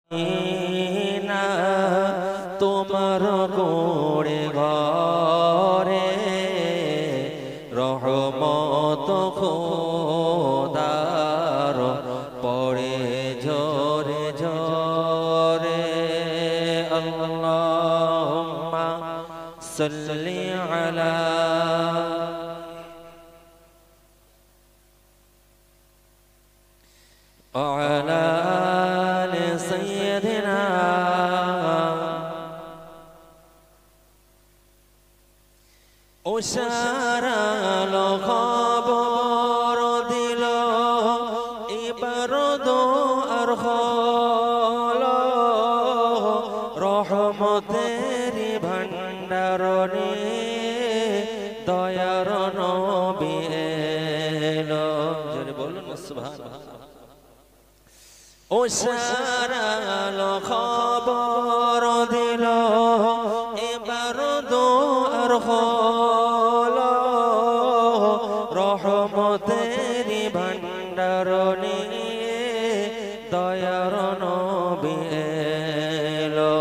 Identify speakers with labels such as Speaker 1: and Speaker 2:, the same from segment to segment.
Speaker 1: না তোমার গোড়ে ঘরে রহমত খোদার পড়ে ঝরে ঝরে আল্লাহুম্মা সাল্লি আলা وعلى آل سيدنا উশারালো খবর দিল এবার দোয়ার হলো রহমতের ভান্ডার দয়ার নবী এলো জোরে বলুন সুবহানাল্লাহ উশারালো খবর দিল এবার দোয়ার হলো রহমতের ভান্ডার দয়ার নবী এলো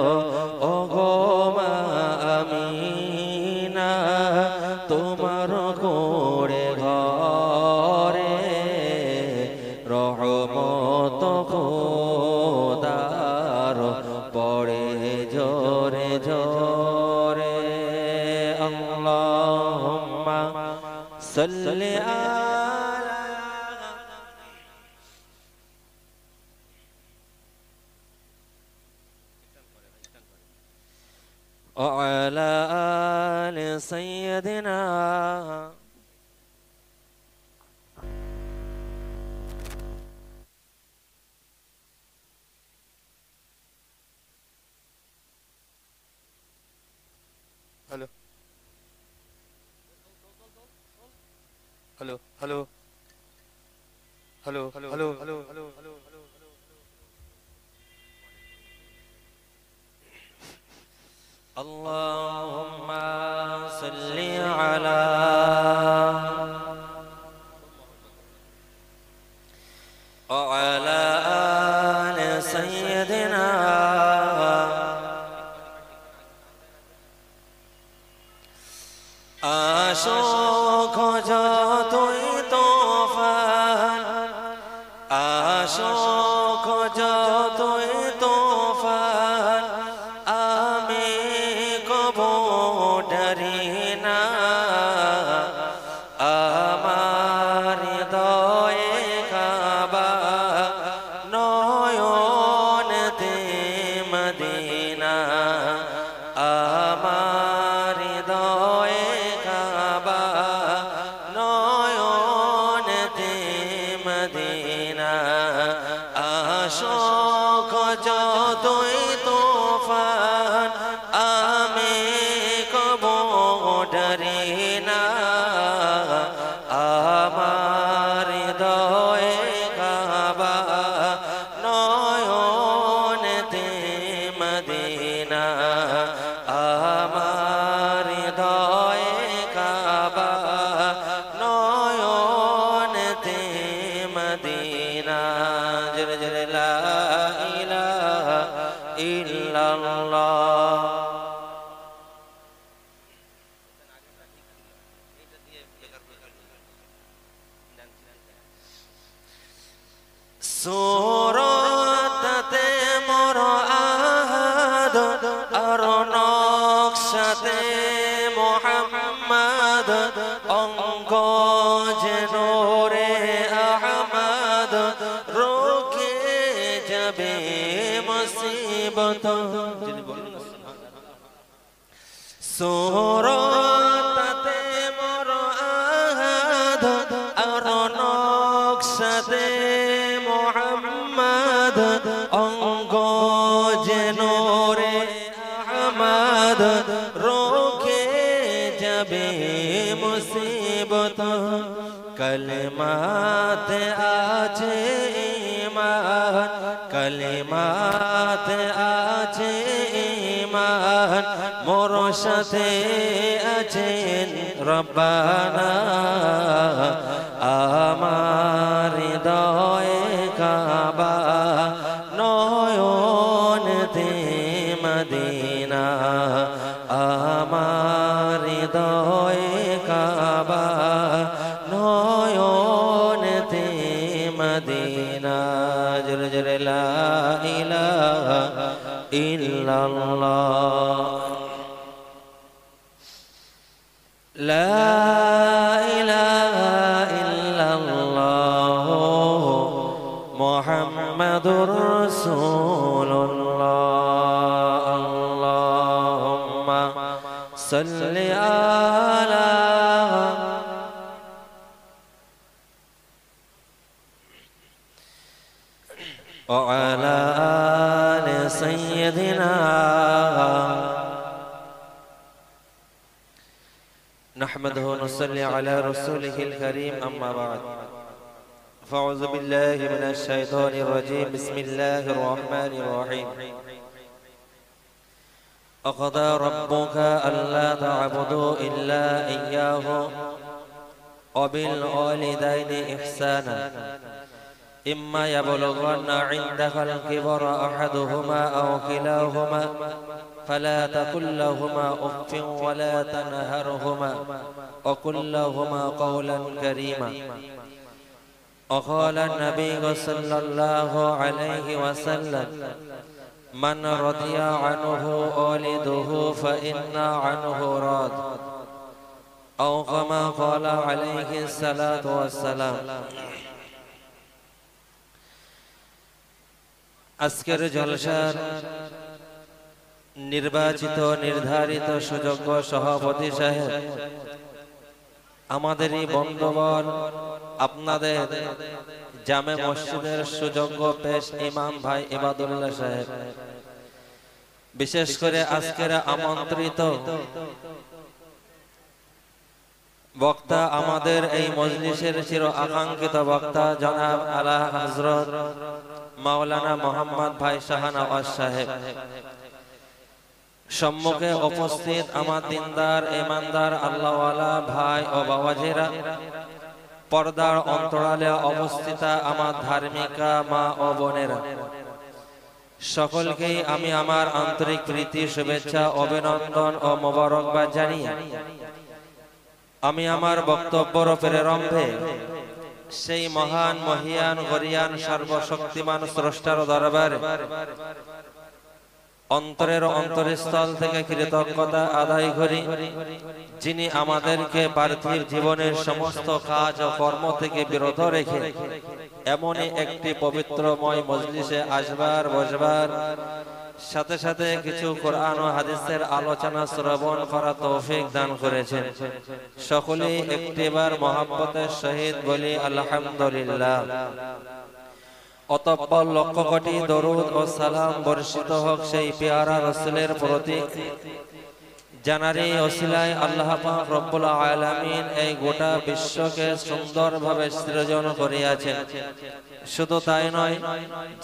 Speaker 1: ওগো মা আমিনা তোমার কোড়ে ঘরে রহমত খোদার পড়ে ঝরে ঝরে আল্লাহুম্মা সাল্লি আলা وعلى آل سيدنا
Speaker 2: Hello. Hello. Hello. Hello. Hello. Hello. Hello. Hello. Hello.
Speaker 1: اللهم صل على وعلى آل سيدنا Ashok যতই তোফান আশোক যতই তোফান আমি কবু ডরি না আমার হৃদয়ে কাবা নয়নেতে মদিনা আমার হৃদয়ে কাবা নয়নেতে মদিনা আশোক যতই তোফান আমি কবু ডরি না আমার হৃদয়ে কাবা নয়নেতে মদিনা আমার হৃদয়ে কাবা নয়নেতে মদিনা জোরে জোরে লা ইলাহা ইল্লাল্লাহ সুরতে মোর আহাদ আর নকশাতে মোহাম্মদ অঙ্গ যেন রে আহমদ রোকে যাবে মুসিবত সুরতে মোর আহাদ আর নকশাতে মোহাম্মদ অঙ্গ যেন রে আহমদ রোকে যাবে মুসিবত কলমাত আছে ঈমান কলমাত আছে ঈমান মোর সাথে আছেন রব্বানা আমার হৃদয়ে কাবা নয়ন মদিনা আমার হৃদয়ে কাবা নয়নেতে মদিনা জোরে জোরে লা ইলাহা ইল্লাল্লাহ লা ইলাহা ইল্লাল্লাহ মুহাম্মাদুর রাসূলুল্লাহ আল্লাহুম্মা সাল্লি আলা ওয়া আলা আলি সাইয়্যিদিনা نحمده ونصلي على رسوله الكريم أما بعد فأعوذ بالله من الشيطان الرجيم بسم الله الرحمن الرحيم وقضى ربك ألا تعبدوا إلا إياه وبالوالدين إحسانا إما يبلغن عندك الكبر أحدهما أو كلاهما فلا تقل لهما أف ولا تنهرهما وقل لهما قولا كريما وقال النبي صلى الله عليه وسلم من رضي عنه والده فإن عنه راض أو كما قال عليه الصلاة والسلام আজকের জলসার নির্বাচিত নির্ধারিত সুযোগ্য সভাপতি সাহেব আমাদেরই বন্ধুবর আপনাদের জামে মসজিদের সুযোগ্য পেশ ইমাম ভাই ইবাদুল্লাহ সাহেব বিশেষ করে আজকের আমন্ত্রিত বক্তা আমাদের এই মজলিসের চির আকাঙ্ক্ষিত বক্তা জনাব আলা হযরত মাওলানা মোহাম্মদ ভাই শাহনওয়াজ সাহেব সম্মুখে উপস্থিত আমার দিনদার ইমানদার আল্লাহওয়ালা ভাই ও বাবাজিরা পর্দার অন্তরালে অবস্থিত আমার ধার্মিকা মা ও বোনেরা সকলকেই আমি আমার আন্তরিক প্রীতি শুভেচ্ছা অভিনন্দন ও মোবারকবাদ জানিয়ে আমি আমার বক্তব্যের প্রারম্ভে সেই মহান মহিয়ান গরিয়ান সর্বশক্তিমান স্রষ্টার দরবারে অন্তরের অন্তরস্থল থেকে কৃতজ্ঞতা আদায় করি যিনি আমাদেরকে পার্থিব জীবনের সমস্ত কাজ ও কর্ম থেকে বিরত রেখে এমনই একটি পবিত্রময় মজলিসে আসবার বসবার সাথে সাথে কিছু কোরআন ও হাদিসের আলোচনা শ্রবণ করার তৌফিক দান করেছেন সকলেই একটিবার মহব্বতের সহিত বলি আলহামদুলিল্লাহ অতঃপর লক্ষ কোটি দরুদ ও সালাম বর্ষিত হোক সেই পেয়ারা রাসূলের প্রতি জানারে ওসিলায় আল্লাহ পাক রব্বুল আলামিন এই গোটা বিশ্বকে সুন্দরভাবে সৃজন করিয়াছেন শুধু তাই নয়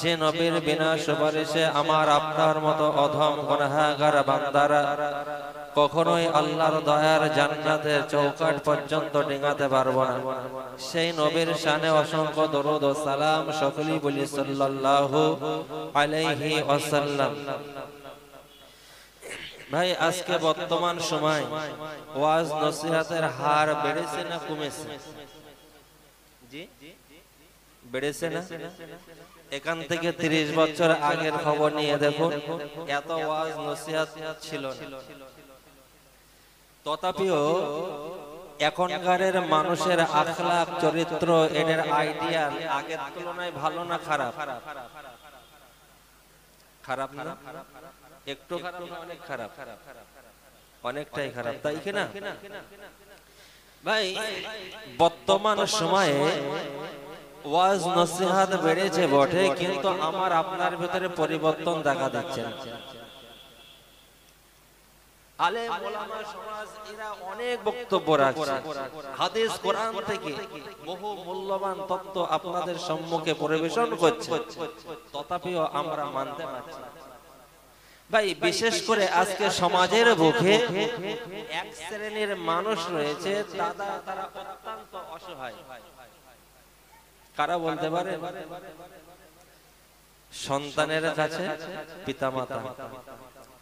Speaker 1: যে নবীর বিনা সুপারিশে আমার আপনার মতো অধম গুনাহগার বান্দারা কখনোই আল্লাহর দয়ার জান্নাতের চৌকাঠ পর্যন্ত ডিঙাতে পারবো না সেই নবীর শানে অসংখ্য দরুদ ও সালাম সকলেই বলি সাল্লাল্লাহু আলাইহি ওয়াসাল্লাম ভাই আজকে বর্তমান সময় ওয়াজ নসিহতের হার বেড়েছে না কমেছে জি বেড়েছে না এখান থেকে 30 বছর আগের খবর নিয়ে দেখুন এত ওয়াজ নসিহত ছিল না তথাপিও এখনকারের মানুষের আখলাক চরিত্র এদের আইডিয়াল আগের তুলনায় ভালো না খারাপ খারাপ না একটু খারাপ না অনেক খারাপ অনেকটাই খারাপ তাই কি না ভাই বর্তমান সময়ে ওয়াজ নসিহত বেড়েছে বটে কিন্তু আমার আপনার ভিতরে পরিবর্তন দেখা দিচ্ছে না আলেম ওলামা সমাজ এরা অনেক বক্তব্য রাখছে হাদিস কোরআন থেকে বহু মূল্যবান তত্ত্ব আপনাদের সম্মুখে পরিবেশন করছে তথাপিও আমরা মানতে পারছি না ভাই বিশেষ করে আজকে সমাজের বুকে এক শ্রেণীর মানুষ রয়েছে তারা অত্যন্ত অসহায় কারা বলতে পারে সন্তানের কাছে পিতামাতা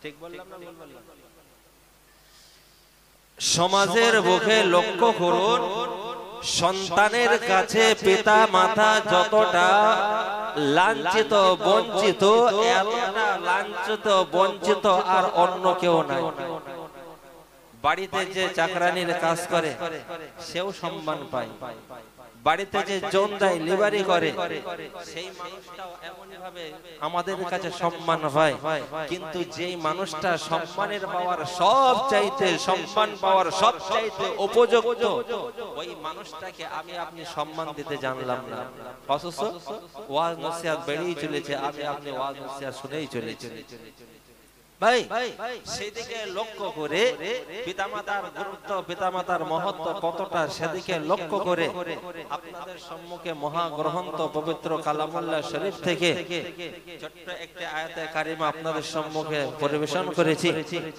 Speaker 1: ঠিক বললাম না ভুল বললাম? সমাজের বুকে লক্ষ্য করুন, সন্তানের কাছে পিতা মাতা যতটা লাঞ্ছিত বঞ্চিত, এতটা লাঞ্ছিত বঞ্চিত আর অন্য কেউ নাই। বাড়িতে যে চাকরানির কাজ করে সেও সম্মান পায়, বাড়িতে যে জন দেয় লিভারি করে সেই মানুষটাও এমনই ভাবে আমাদের কাছে সম্মান হয়। কিন্তু যেই মানুষটা সম্মানের পাওয়ার সব চাইতে, সম্মান পাওয়ার সব চাইতে উপযুক্ত, ওই মানুষটাকে আমি আপনি সম্মান দিতে জানলাম না। অথচ ওয়াজ নসিহত বেড়েই চলেছে, আমি আপনি ওয়াজ নসিহত শুনেই চলেছি। ভাই সেদিকে লক্ষ্য করে পিতামাতার গুরুত্ব, পিতামাতার মহত্ব কতটা, সেদিকে লক্ষ্য করে আপনাদের সম্মুখে মহাগ্রন্থ পবিত্র কালামুল্লাহ শরীফ থেকে ছোট্ট একটি আয়াতে কারিমা আপনাদের সম্মুখে পরিবেশন করেছি।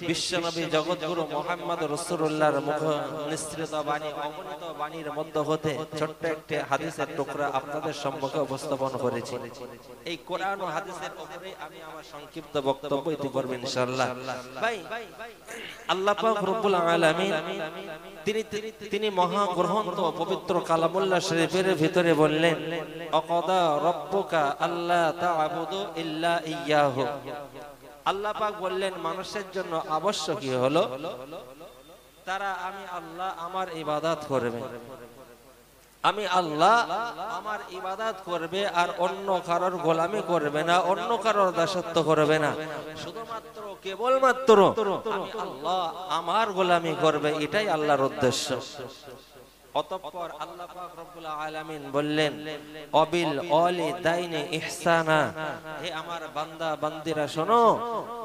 Speaker 1: বিশ্বনবী জগৎগুরু মুহাম্মদ রাসূলুল্লাহর মুখ নিঃসৃত বাণী, অগণিত বাণীর মধ্য হতে ছোট্ট একটি হাদিসের টুকরা আপনাদের সম্মুখে উপস্থাপন করেছি। এই কোরআন ও হাদিসের উপরে আমি আমার সংক্ষিপ্ত বক্তব্য ইতি করব ইনশাআল্লাহ। ভাই আল্লাহ পাক রব্বুল আলামিন তিনি মহাগ্রন্থ পবিত্র কালামুল্লাহ শরীফের ভিতরে বললেন, আকাদা রাব্বুকা আল্লা তা'বুদু ইল্লা ইয়্যাহু। আল্লাহ পাক বললেন মানুষের জন্য আবশ্যকীয় হলো তারা আমি আল্লাহ আমার ইবাদত করবে, আমি আল্লাহ আমার ইবাদত করবে, আর অন্য কারোর গোলামি করবে না, অন্য কারোর দাসত্ব করবে না, শুধুমাত্র কেবলমাত্র আমি আল্লাহ আমার গোলামি করবে, এটাই আল্লাহর উদ্দেশ্য। অতঃপর আল্লাহ পাক রব্বুল আলামিন বললেন, অবিল ওয়ালিদাইনি ইহসানা। হে আমার বান্দা বান্দিরা শোনো,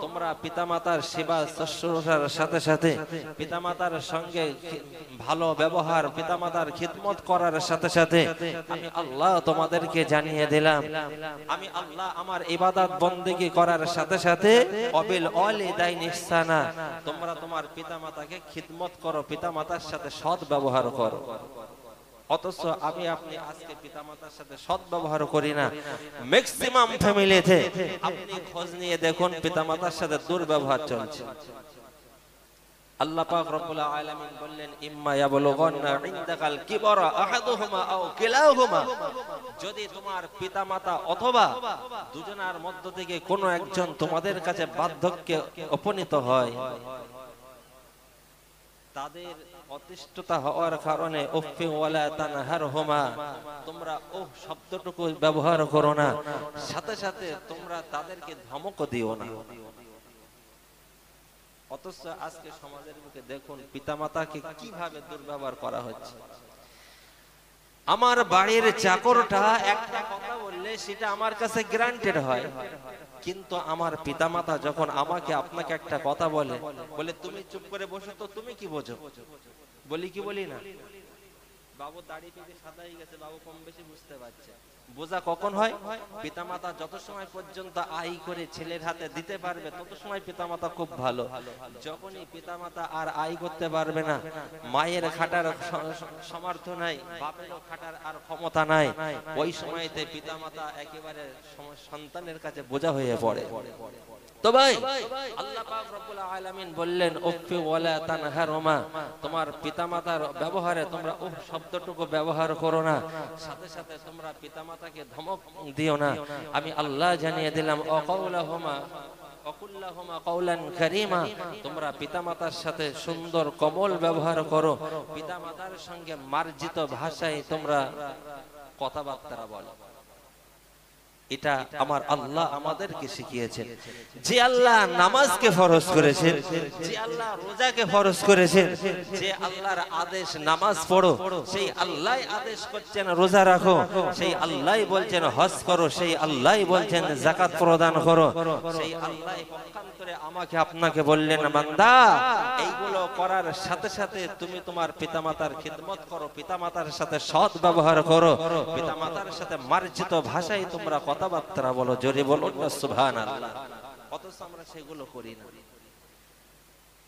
Speaker 1: তোমরা পিতামাতার সেবা শুশ্রূষার সাথে সাথে পিতামাতার সঙ্গে ভালো ব্যবহার, পিতামাতার খিদমত করার সাথে সাথে আমি আল্লাহ তোমাদেরকে জানিয়ে দিলাম, আমি আল্লাহ আমার ইবাদত বন্দেগী করার সাথে সাথে অবিল ওয়ালিদাইনি ইহসানা, তোমরা তোমার পিতামাতাকে খিদমত করো, পিতামাতার সাথে সৎ ব্যবহার করো। অথচ আমি আপনি আজকে পিতামাতার সাথে সৎ ব্যবহার করি না। ম্যাক্সিমাম ফ্যামিলিতে আপনি খোঁজ নিয়ে দেখুন পিতামাতার সাথে দুর্ব্যবহার চলছে। আল্লাহ পাক রব্বুল আলামিন বললেন, ইম্মা ইয়াবলুগান্না ইনদাকাল কিবরা আহাদুহুমা আও কিলাহুমা, যদি তোমার পিতামাতা অথবা দুজনের মধ্য থেকে কোনো একজন তোমাদের কাছে বার্ধক্যে উপনীত হয়, তাদের অতিষ্ঠতা হওয়ার কারণে উফি ওয়ালা তানহারহুমা, তোমরা ওহ শব্দটুকু ব্যবহার করো না, সাথে সাথে তোমরা তাদেরকে ধমক দিও না। অথচ আজকে সমাজের মুখে দেখুন পিতামাতাকে কিভাবে দুর্ব্যবহার করা হচ্ছে। আমার বাড়ির চাকরটা একটা কথা বললে সেটা আমার কাছে গ্রান্টেড হয়, কিন্তু আমার পিতামাতা যখন আমাকে আপনাকে একটা কথা বলে, বলে তুমি চুপ করে বসো তো, তুমি কি বোঝো? বলি কি বলি না? বাবু দাড়ি পেকে সাদা হয়ে গেছে, বাবু কম বেশি বুঝতে পারছে। বোঝা কখন হয়? পিতামাতা যত সময় পর্যন্ত আয় করে ছেলের হাতে দিতে পারবে তত সময় পিতামাতা খুব ভালো। যখনই পিতামাতা আর আয় করতে পারবে না, মায়ের খাটার সামর্থ্য নাই, বাপেরও খাটার আর ক্ষমতা নাই, ওই সময়তে পিতামাতা একেবারে সন্তানের কাছে বোঝা হয়ে পড়ে। তো ভাই আল্লাহ পাক রব্বুল আলামিন বললেন, উফি ওয়ালা তানহারহুমা, তোমার পিতামাতার ব্যবহারে তোমরা উফ শব্দটুকু ব্যবহার করো না, সাথে সাথে তোমরা পিতামাতাকে ধমক দিও না। আমি আল্লাহ জানিয়ে দিলাম, অকাউলাহুমা অকুল্লাহুমা কাওলান কারীমা, তোমরা পিতামাতার সাথে সুন্দর কোমল ব্যবহার করো, পিতামাতার সঙ্গে মার্জিত ভাষায় তোমরা কথাবার্তা বলো। এটা আমার আল্লাহ আমাদেরকে শিখিয়েছেন। যে আল্লাহ নামাজকে ফরজ করেছেন, যে আল্লাহ রোজাকে ফরজ করেছেন, যে আল্লাহর আদেশ নামাজ পড়ো, সেই আল্লাহই আদেশ করছেন রোজা রাখো, সেই আল্লাহই বলছেন হজ করো, সেই আল্লাহই বলছেন যাকাত প্রদান করো, সেই আল্লাহই পক্ষান্তরে আমাকে আপনাকে বললেন, বান্দা এইগুলো করার সাথে সাথে তুমি তোমার পিতামাতার খিদমত করো, পিতামাতার সাথে সৎ ব্যবহার করো, পিতামাতার সাথে মার্জিত ভাষায় তোমরা কথাবার্তা বলো। জোরে বলুন না সুবহানাল্লাহ। অথচ আমরা সেগুলো করি না।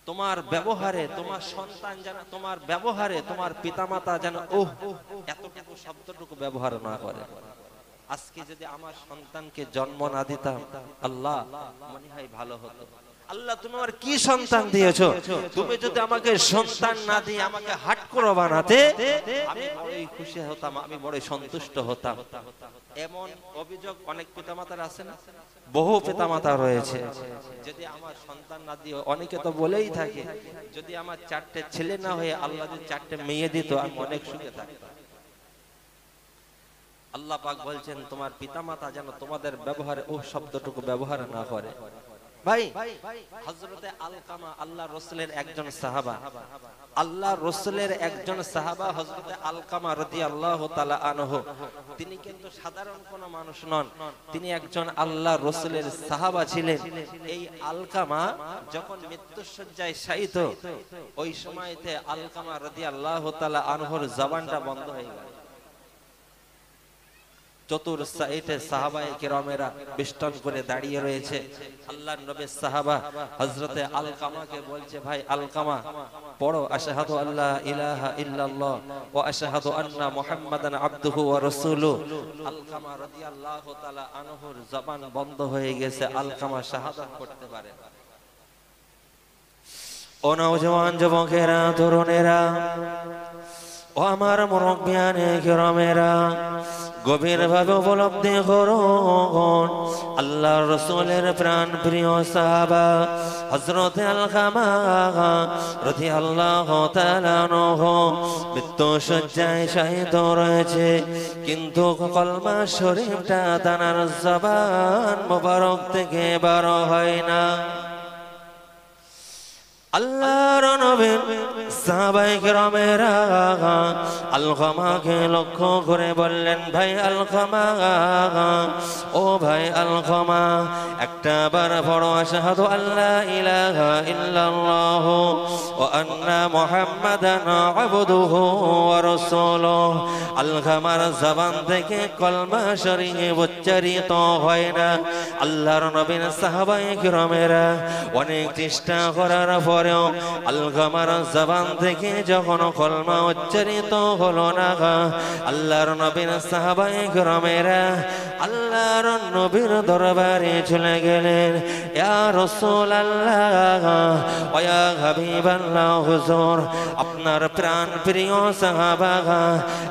Speaker 1: তোমার ব্যবহারে তোমার সন্তান যেন, তোমার ব্যবহারে তোমার পিতামাতা যেন ওহ এতটুকু শব্দটুকু ব্যবহার না করে। আজকে যদি আমার সন্তানকে জন্ম না দিতাম, আল্লাহ মনে হয় ভালো হতো। আল্লাহ তুমি আমার কি সন্তান দিয়েছো, তুমি যদি আমাকে সন্তান না দিয়ে আমাকে হাটখোর বানাতে আমি বড়ই খুশি হতাম, আমি বড়ই সন্তুষ্ট হতাম। এমন অভিযোগ অনেক পিতামাতার আছে না, বহু পিতামাতা রয়েছে, যদি আমার সন্তান না দিয়ে, অনেকে তো বলেই থাকে যদি আমার 4টে ছেলে না হয়ে আল্লাহ যদি 4টে মেয়ে দিত আমি অনেক সুখে থাকতাম। আল্লাহ পাক বলছেন তোমার পিতামাতা যেন তোমাদের ব্যবহারে ও শব্দটুকু ব্যবহার না করে। ভাই হযরতে আলকামা আল্লাহর রাসূলের একজন সাহাবা, আল্লাহর রাসূলের একজন সাহাবা হযরতে আলকামা রাদিয়াল্লাহু তাআলা আনহু, তিনি কিন্তু সাধারণ কোনো মানুষ নন, তিনি একজন আল্লাহর রাসূলের সাহাবা ছিলেন। এই আলকামা যখন মৃত্যুশয্যায় শায়িত, ওই সময়তে আলকামা রাদিয়াল্লাহু তাআলা আনহুর জবানটা বন্ধ হয়ে গেল। চতুর সাইডে সাহাবায়ে কেরামেরা বেষ্টন করে দাঁড়িয়ে রয়েছে। আল্লাহর নবীর সাহাবা হযরতে আলকামাকে বলছে, ভাই আলকামা পড়ো আশহাদু আল্লা ইলাহা ইল্লাল্লাহ ওয়া আশহাদু আন্না মুহাম্মাদান আবদুহু ওয়া রাসূলুহু। আলকামা রাদিয়াল্লাহু তাআলা আনহুর জবান বন্ধ হয়ে গেছে, আলকামা শাহাদাত করতে পারে না। ও নওজওয়ান যুবকেরা, তরুণেরা, ও আমার মুরব্বিয়ানে কেরামেরা, গভীর ভাবে উপলব্ধি করুন আল্লাহর রাসূলের প্রাণ প্রিয় সাহাবা হযরতে আলকামা রাদিয়াল্লাহু তাআলা আনহু মৃত্যুশয্যায় শায়িত রয়েছে, কিন্তু কলমা শরীফটা তার জবান মোবারক থেকে বার হয় না। আল্লাহর নবী সাহাবায়ে কেরামেরা আলকামাকে লক্ষ্য করে বললেন, ভাই আলকামা, ও ভাই আলকামা, একটা বার পড়ো আশহাদু আল্লা ইলাহা ইল্লাল্লাহ ওয়া আন্না মুহাম্মাদান আবদুহু ওয়া রাসূলুহু। আলকামার জবান থেকে কলমা শরীফ উচ্চারিত হয় না। আল্লাহর নবীর সাহাবায়ে কেরামেরা অনেক চেষ্টা করার পরেও আলকামার জবান থেকে যখন কলমা উচ্চারিত হলো না, আল্লাহর নবীর সাহাবায়ে কেরামেরা আল্লাহর নবীর দরবারে চলে গেলেন। ইয়া রাসূলুল্লাহ ওয়া ইয়া হাবিবাল্লাহ, হুজুর আপনার প্রাণ প্রিয় সাহাবা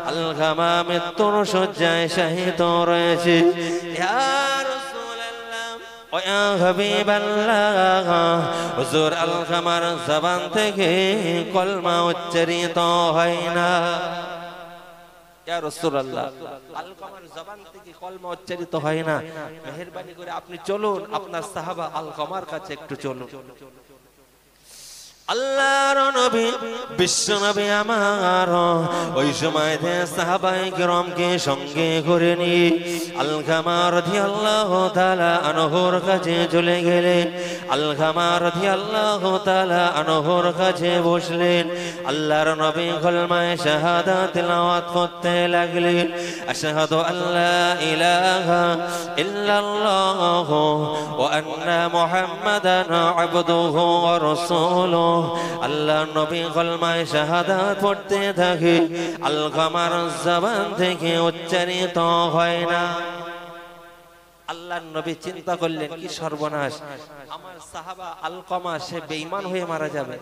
Speaker 1: আলকামা মৃত্যুর শয্যায় শায়িত রয়েছে। ইয়া ও ইয়া হাবিবাল্লাহ, হুজুর আলকামার জবান থেকে কলমা উচ্চারিত হয় না। ইয়া রাসূলুল্লাহ, আলকামার জবান থেকে কলমা উচ্চারিত হয় না, মেহেরবানি করে আপনি চলুন, আপনার সাহাবা আলকামার কাছে একটু চলুন। আল্লাহর নবী বিশ্ব নবী আমার ওই সময়তে সাহাবায়ে কেরামকে সঙ্গে করে নিয়ে আলকামা রাদিয়াল্লাহু তাআলা আনহুর কাছে চলে গেলেন। আলকামা রাদিয়াল্লাহু তাআলা আনহুর কাছে বসলেন। আল্লাহর নবী কলমায়ে শাহাদাত তেলাওয়াত করতে লাগলেন। আশহাদু আল্লা ইলাহা ইল্লাল্লাহ ওয়া আন্না মুহাম্মাদান আবদুহু ওয়া রাসূলুহু। আল্লাহর নবী কলমায়ে শাহাদাত পড়তে থাকে, আলকামার জবান থেকে উচ্চারিত হয় না। আল্লাহর নবী চিন্তা করলেন, কি সর্বনাশ, আমার সাহাবা আলকামা সে বেঈমান হয়ে মারা যাবে।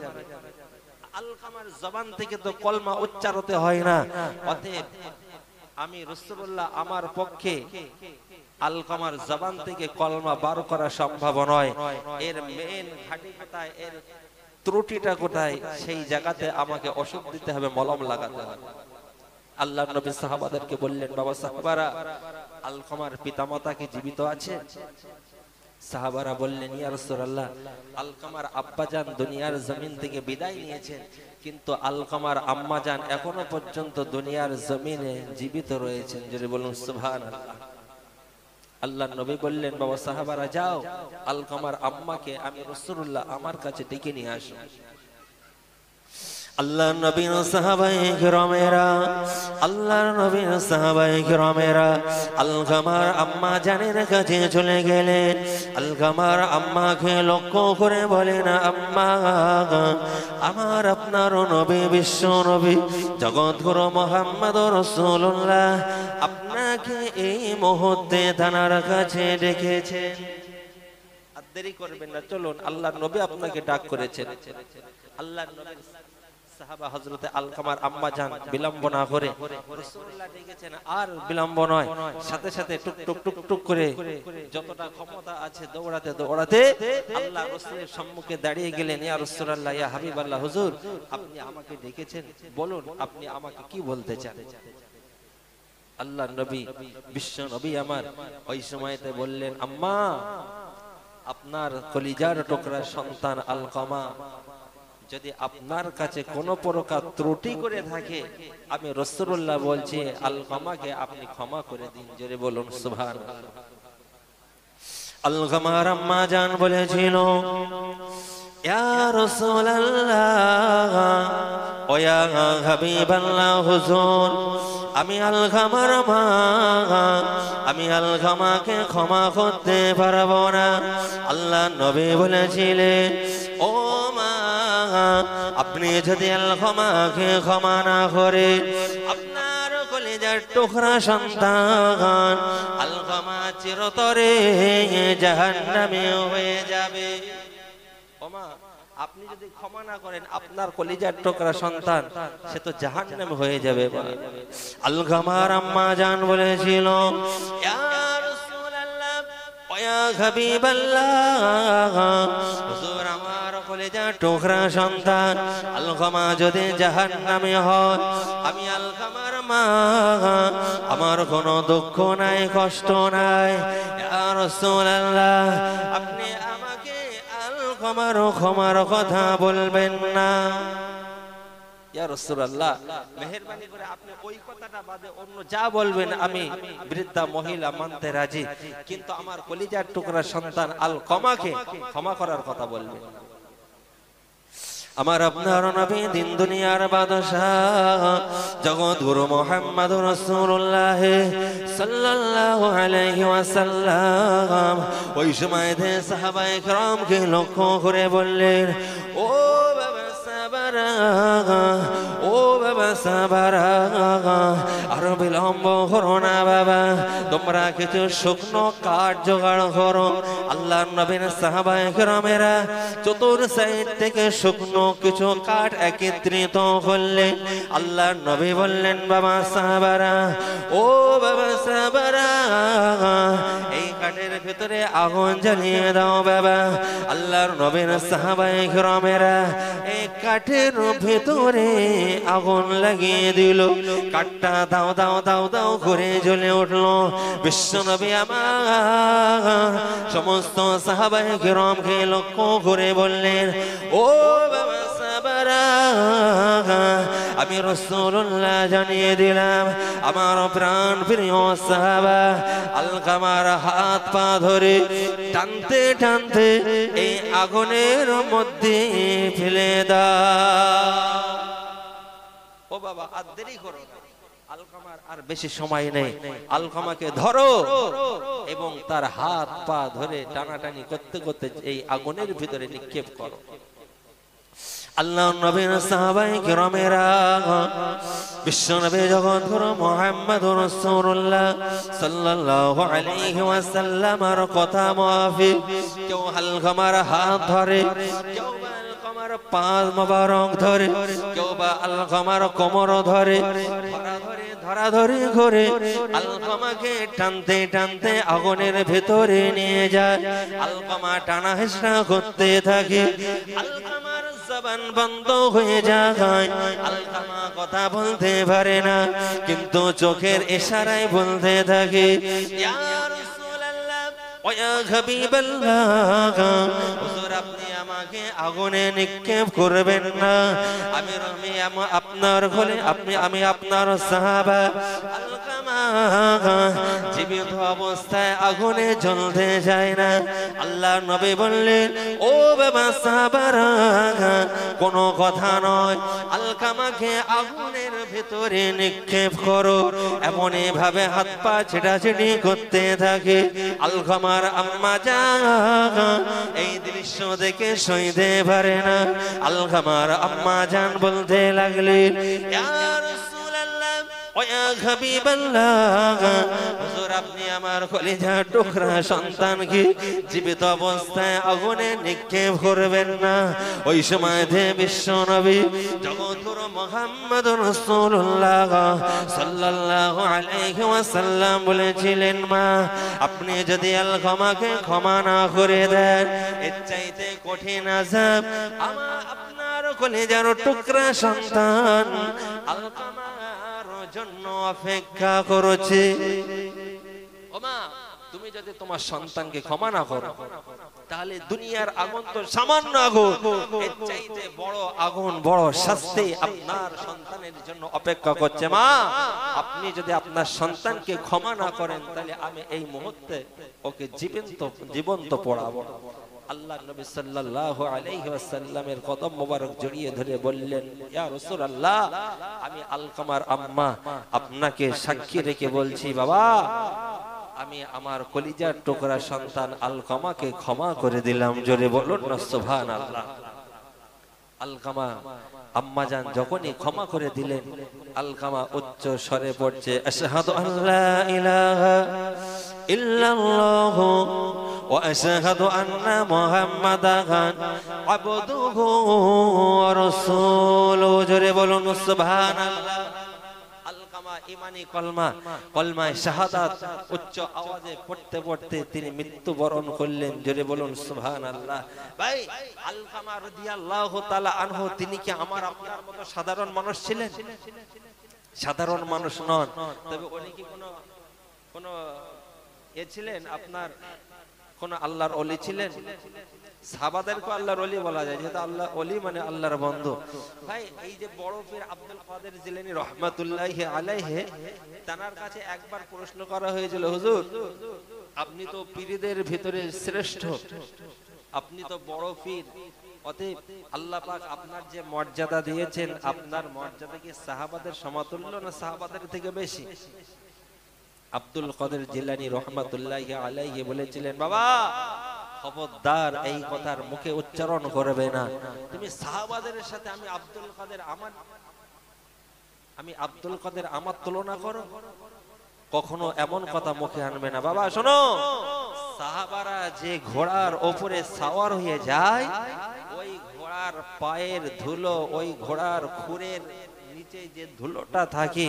Speaker 1: আলকামার জবান থেকে তো কলমা উচ্চারিত হয় না, অতএব আমি রাসূলুল্লাহ আমার পক্ষে আলকামার জবান থেকে কলমা বার করা সম্ভব নয়। এর মেন ঘাটি কোথায়, এর ত্রুটিটা কোথায়, সেই জায়গাতে আমাকে ওষুধ দিতে হবে, মলম লাগাতে হবে। আল্লাহর নবী সাহাবাদেরকে বললেন, বাবা সাহাবারা, আলকামার পিতামাতা কি জীবিত আছে? সাহাবারা বললেন, ইয়া রাসূলুল্লাহ, আলকামার আব্বাজান দুনিয়ার জমিন থেকে বিদায় নিয়েছেন, কিন্তু আলকামার আম্মাজান এখনো পর্যন্ত দুনিয়ার জমিনে জীবিত রয়েছেন। যদি বলুন সুবহানাল্লাহ। আল্লাহর নবী বললেন, বাবা সাহাবারা যাও, আলকামার আম্মাকে আমি রাসূলুল্লাহ আমার কাছে ডেকে নিয়ে আসো। আল্লাহর নবীর সাহাবায়ে কেরামেরা আলকামার আম্মা জানের কাছে চলে গেলেন। আলকামার আম্মাকে লক্ষ্য করে বলেন, আম্মা, আমার আপনার নবী, বিশ্ব নবী, জগৎগুরু মুহাম্মদুর রাসূলুল্লাহ আপনাকে এই মুহূর্তে তানার কাছে ডেকেছেন। দেরি করবেন না, চলুন, আল্লাহর নবী আপনাকে ডাক করেছেন। আল্লাহর নবীর সাহাবা হযরতে আলকামার আম্মা জান বিলম্ব না করে রাসূলুল্লাহ ডেকেছেন, আর বিলম্ব নয়, সাথে সাথে টুক টুক টুক টুক করে যতটা ক্ষমতা আছে দৌড়াতে দৌড়াতে আল্লাহ রাসূলের সম্মুখে দাঁড়িয়ে গেলেন। ইয়া রাসূলুল্লাহ, ইয়া হাবিবাল্লাহ, হুজুর আপনি আমাকে ডেকেছেন, বলুন আপনি আমাকে কি বলতে চান। আল্লাহর নবী, বিশ্ব নবী আমার ওই সময়তে বললেন, আম্মা, আপনার কলিজার টুকরা সন্তান আলকামা যদি আপনার কাছে কোনো প্রকার ত্রুটি করে থাকে, আমি রাসূলুল্লাহ বলছি আলকামাকে আপনি ক্ষমা করে দিন। জোরে বলুন সুবহানাল্লাহ। আলকামার আম্মা জান বলেছিল, ইয়া রাসূলুল্লাহ, ও ইয়া হাবিবাল্লাহ, হুজুর আমি আলকামার মা, আমি আলকামাকে ক্ষমা করতে পারবো না। আল্লাহ নবী বলেছিলেন, ও মা, আপনি যদি আলকামাকে ক্ষমা না করে আপনার কলিজার টুকরা সন্তান আলকামা চিরতরে জাহান্নামে হয়ে যাবে। ও মা, আপনি যদি ক্ষমা না করেন আপনার কলিজার টুকরা সন্তান সে তো জাহান্নামে হয়ে যাবে। আলকামার আম্মা জান বলেছিল, ইয়া রাসূলুল্লাহ, ও ইয়া হাবিবাল্লাহ, হুজুর আমার কলিজার টুকরা সন্তান আলকামা যদি জাহান্নামে হয়, আমি আলকামার মা, আমার কোনো দুঃখ নাই, কষ্ট নাই। ইয়া রাসূলুল্লাহ, আপনি আমাকে আলকামার ক্ষমার কথা বলবেন না। ইয়া রাসূলুল্লাহ, মেহেরবানি করে আপনি ওই কথাটা বাদে অন্য যা বলবেন আমি বৃদ্ধা মহিলা মানতে রাজি, কিন্তু আমার কলিজার টুকরা সন্তান আলকামাকে ক্ষমা করার কথা বলবেন। আমার আপনার নবী দিন দুনিয়ার বাদশাহ জগৎ গুরু মুহাম্মদুর রাসূলুল্লাহ সাল্লাল্লাহু আলাইহি ওয়াসাল্লাম ওই সময়তে সাহাবায়ে কেরামকে লক্ষ্য করে বললেন, ও বাবা সাবারা, ও বাবা সাবারা, আর বিলম্ব করো না বাবা, তোমরা কিছু শুকনো কাঠ জোগাড় করো। আল্লাহর নবীর সাহাবায়ে কেরামেরা চতুর সাইড থেকে শুকনো কিছু কাঠ একত্রিত করলেন। আল্লাহর নবী বললেন, বাবা সাহাবারা, ও বাবা সাহাবারা, এই কাঠের ভিতরে আগুন জ্বালিয়ে দাও বাবা। আল্লাহর নবীর সাহাবায়ে কেরামেরা এই কাঠের ভিতরে আগুন লাগিয়ে দিল। কাঠটা দাও দাও দাও দাও করে জ্বলে উঠলো। বিশ্ব নবী আমার সমস্ত সাহাবায়ে কেরামকে লক্ষ্য করে বললেন, ও বাবা সাহাবারা, আমি রাসূলুল্লাহ জানিয়ে দিলাম আমার প্রাণ প্রিয় সাহাবা আলকামার হাত পা ধরে টানতে টানতে এই আগুনের মধ্যে ফেলে দাও। ও বাবা, আর দেরি করো না, আলকামার আর বেশি সময় নেই, আলকামাকে ধরো এবং তার হাত পা ধরে টানাটানি করতে করতে এই আগুনের ভিতরে নিক্ষেপ করো। আল্লাহর নবীর সাহাবায়ে কেরামেরা বিশ্ব নবী জগৎগুরু মুহাম্মদুর রাসূলুল্লাহ সাল্লাল্লাহু আলাইহি ওয়াসাল্লামের কথা মাফিক কেউ আলকামার হাত ধরে, কেউ আলকামার পা মোবারক ধরে, কেউ বা আলকামার কোমর ধরে, ধরাধরি করে আলকামাকে টানতে টানতে আগুনের ভেতরে নিয়ে যায়। আলকামা টানা হেঁচড়া করতে থাকে, আলকামার জবান বন্ধ হয়ে যায়, আলকামা কথা বলতে পারে না, কিন্তু চোখের ইশারায় বলতে থাকে, ইয়া রাসূলুল্লাহ, ওয়া ইয়া হাবিবাল্লাহ, হুজুর আপনি আমাকে আগুনে নিক্ষেপ করবেন না, আমি আপনার বলে আমি আপনার সাহাবা আলকামা জীবিত অবস্থায় আগুনে জ্বলতে যায় না। আল্লাহর নবী বললেন, ও বাবা সাহাবারা, কোনো কথা নয়, আলকামাকে আগুনের ভিতরে নিক্ষেপ করো। এমন ভাবে হাত পা ছেটাছেটি করতে থাকে। আলকামার আম্মা জান এই দৃশ্য দেখে সইতে পারে না। আলকামার আম্মা জান বলতে লাগলেন, ইয়া রাসূলুল্লাহ, ওয়া হাবিবাল্লাহ, হুজুর আপনি আমার কলিজার টুকরা সন্তানকে জীবিত অবস্থায় আগুনে নিক্ষেপ করবেন না। ওই সময় বিশ্ব নবী জগৎগুরু মুহাম্মদুর রাসূলুল্লাহ সাল্লাল্লাহু আলাইহি ওয়াসাল্লাম বলেছিলেন, মা আপনি যদি আলকামাকে ক্ষমা না করে দেন, এর চাইতে কঠিন আযাব আপনার কলিজার টুকরা সন্তান আলকামার জন্য অপেক্ষা করছে। ও মা, তুমি যদি তোমার সন্তানকে ক্ষমা না করো, তাহলে দুনিয়ার আগুন তো সামান্য আগুন, এর চাইতে বড় আগুন, বড় শাস্তি আপনার সন্তানের জন্য অপেক্ষা করছে। মা আপনি যদি আপনার সন্তানকে ক্ষমা না করেন, তাহলে আমি এই মুহূর্তে ওকে জীবন্ত পোড়াবো। আল্লাহ নবী সাল্লাল্লাহু আলাইহি ওয়াসাল্লামের কদম মোবারক জড়িয়ে ধরে বললেন, ইয়া রাসূলুল্লাহ, আমি আলকামার আম্মা আপনাকে সাক্ষী রেখে বলছি, বাবা আমি আমার কলিজার টুকরা সন্তান আলকামাকে ক্ষমা করে দিলাম। জোরে বলুন না সুবহানাল্লাহ। আলকামা আম্মাজান যখনই ক্ষমা করে দিলেন, আলকামা উচ্চ স্বরে পড়ছে, আশহাদু আল্লা ইলাহা ইল্লাল্লাহু ওয়া আশহাদু আন্না মুহাম্মাদান আবদুহু ওয়া রাসূলুহু। জোরে বলুন সুবহানাল্লাহ। আলকামা ইমানি কলমায়ে শাহাদাত উচ্চ আওয়াজে পড়তে পড়তে তিনি মৃত্যুবরণ করলেন। জোরে বলুন সুবহানাল্লাহ। ভাই, আলকামা রাদিয়াল্লাহু তাআলা আনহু তিনি কি আমার আপনার মতো সাধারণ মানুষ ছিলেন? সাধারণ মানুষ নন, তবে উনি কি কোন ছিলেন, আপনার কোন আল্লাহর ওলি ছিলেন? সাহাবাদেরকে আল্লাহর ওলি বলা যায়, যেহেতু আল্লাহ ওলি মানে আল্লাহর বন্ধু। ভাই, এই যে বড় পীর আব্দুল কাদের জিলানী রাহমাতুল্লাহি আলাইহি, তার কাছে একবার প্রশ্ন করা হয়েছিল, হুজুর আপনি তো পীরদের ভিতরে শ্রেষ্ঠ, আপনি তো বড় পীর, অতএব আল্লাহ পাক আপনার যে মর্যাদা দিয়েছেন, আপনার মর্যাদা কি সাহাবাদের সমতুল্য না সাহাবাদের থেকে বেশি? আব্দুল কাদের জিলানী রাহমাতুল্লাহি আলাইহি বলেছিলেন, বাবা খবরদার এই কথার মুখে উচ্চারণ করবে না। তুমি সাহাবাদের সাথে আমি আব্দুল কাদের আমার তুলনা করো, কখনো এমন কথা মুখে আনবে না। বাবা শোনো, সাহাবারা যে ঘোড়ার উপরে সাওয়ার হয়ে যায়, ওই ঘোড়ার পায়ের ধুলো, ওই ঘোড়ার খুরের নিচে যে ধুলোটা থাকে,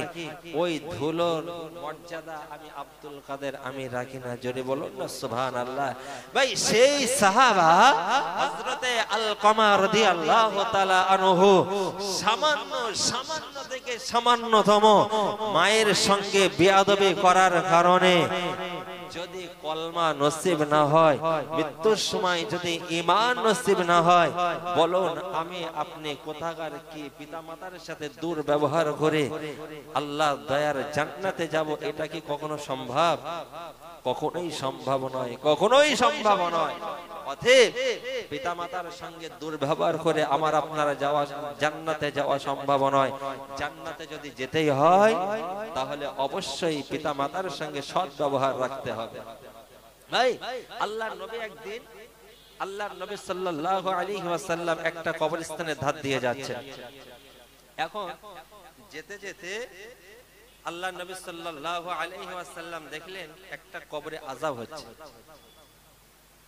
Speaker 1: ওই ধুলোর মর্যাদা আমি আব্দুল কাদের আমি রাখি না। জোরে বলুন না সুবহানাল্লাহ। ভাই, সেই সাহাবা হযরতে আলকামা রাদিয়াল্লাহু তাআলা আনহু সামান্য থেকে সামান্যতম মায়ের সঙ্গে বেয়াদবি করার কারণে যদি কলমা নসিব না হয়, মৃত্যুর সময় যদি ঈমান নসিব না হয়, বলুন আমি আপনি কোথাকার কি পিতামাতার সাথে দুর্ব্যবহার করে আল্লাহ দয়ার জান্নাতে যাব? এটা কি কখনো সম্ভব? কখনোই সম্ভব নয়, কখনোই সম্ভব নয়। অতএব পিতামাতার সঙ্গে দুর্ব্যবহার করে আমার আপনারা জান্নাতে যাওয়া সম্ভব নয়। জান্নাতে যদি যেতেই হয়, তাহলে অবশ্যই পিতামাতার সঙ্গে সৎ ব্যবহার রাখতে হবে। ভাই, আল্লাহর নবী একদিন, আল্লাহর নবী সাল্লাল্লাহু আলাইহি ওয়াসাল্লাম একটা কবরস্থানের ধার দিয়ে যাচ্ছেন। এখন যেতে যেতে আল্লাহর নবী সাল্লাল্লাহু আলাইহি ওয়াসাল্লাম দেখলেন একটা কবরে আযাব হচ্ছে।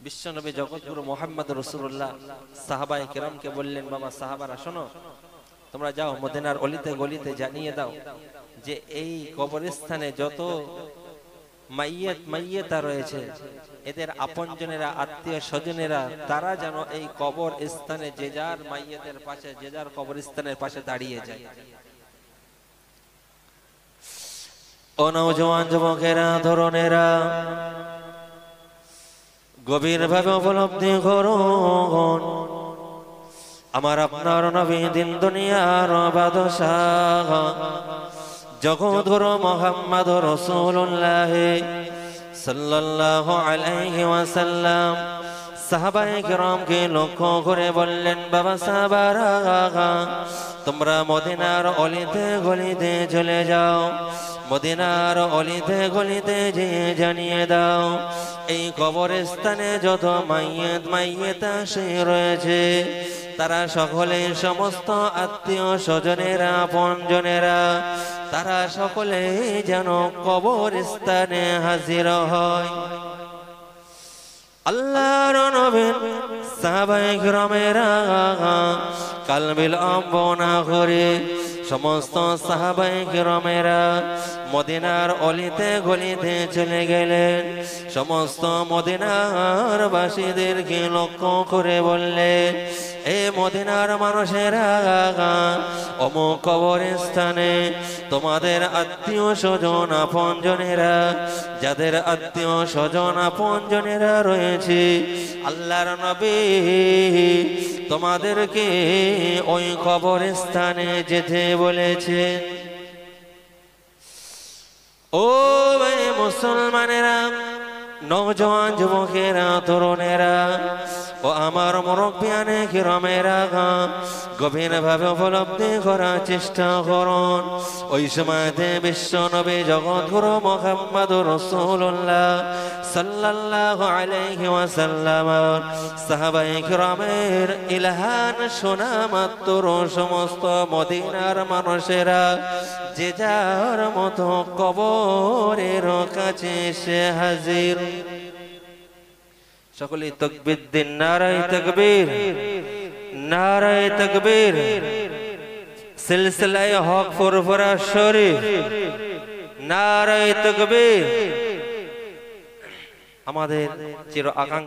Speaker 1: বিশ্বনবী জগৎগুরু মুহাম্মদ রাসূলুল্লাহ সাহাবায়ে কেরামকে বললেন, বাবা সাহাবারা শোনো, তোমরা যাও মদিনার অলিতে গলিতে জানিয়ে দাও যে এই কবরস্থানে যত মাইয়েতা রয়েছে, এদের আপনজনেরা, আত্মীয় স্বজনেরা, তারা যেন এই কবর স্থানে যে যার মাইয়েতের পাশে, যে যার কবরস্থানের পাশে দাঁড়িয়ে যায়। ও নওজওয়ান যুবকেরা, তরুণেরা, গভীর ভাবে উপলব্ধি করুন, আমার আপনার নবী দিন দুনিয়ার বাদশাহ জগৎগুরু মুহাম্মদ রাসূলুল্লাহ সাল্লাল্লাহু আলাইহি ওয়াসাল্লাম সাহাবায়ে কেরামকে লক্ষ্য করে বললেন, বাবা সাহাবারা, তোমরা মদিনার অলিতে গলিতে চলে যাও, মদিনার অলিতে গলিতে যেয়ে জানিয়ে দাও এই কবরস্থানে যত মাইয়েতা শুয়ে রয়েছে, তারা সকলে সমস্ত আত্মীয় স্বজনেরা, আপনজনেরা, তারা সকলে যেন কবরস্থানে হাজির হয়। আল্লাহর নবী সাহাবায়ে কিরামেরা কাল বিলম্ব না করে সমস্ত সাহাবায়ে কিরামেরা মদিনার অলিতে গলিতে চলে গেলেন। সমস্ত মদিনার বাসীদেরকে লক্ষ্য করে বললেন, এ মদিনার মানুষেরা, অমুক কবরস্থানে তোমাদের আত্মীয় স্বজন আপনজনেরা, যাদের আত্মীয় স্বজন আপনজনেরা রয়েছে, আল্লাহর নবী তোমাদেরকে ওই কবরস্থানে যেতে বলেছেন। ও ভাই মুসলমানেরা, নওজওয়ান যুবকেরা, তরুণেরা ও আমার মুরব্বিয়ানে কিরামেরা, গভীরভাবে উপলব্ধি করার চেষ্টা করুন। ওই সময়তে বিশ্ব নবী জগৎগুরু মুহাম্মদুর রাসূলুল্লাহ সাল্লাল্লাহু আলাইহি ওয়াসাল্লাম সাহাবায়ে কিরামের ইলহান শোনা মাত্র সমস্ত মদিনার মানুষেরা যে যার মতো কবরের কাছে এসে হাজির। সকলে তাকবীর দিন, নারায়ে তাকবীর, নারায়ে তাকবীর। সিলসিলায়ে হক ফুরফুরা শরীফ, নারায়ে তাকবীর। আমাদের চির আকাঙ্ক্ষা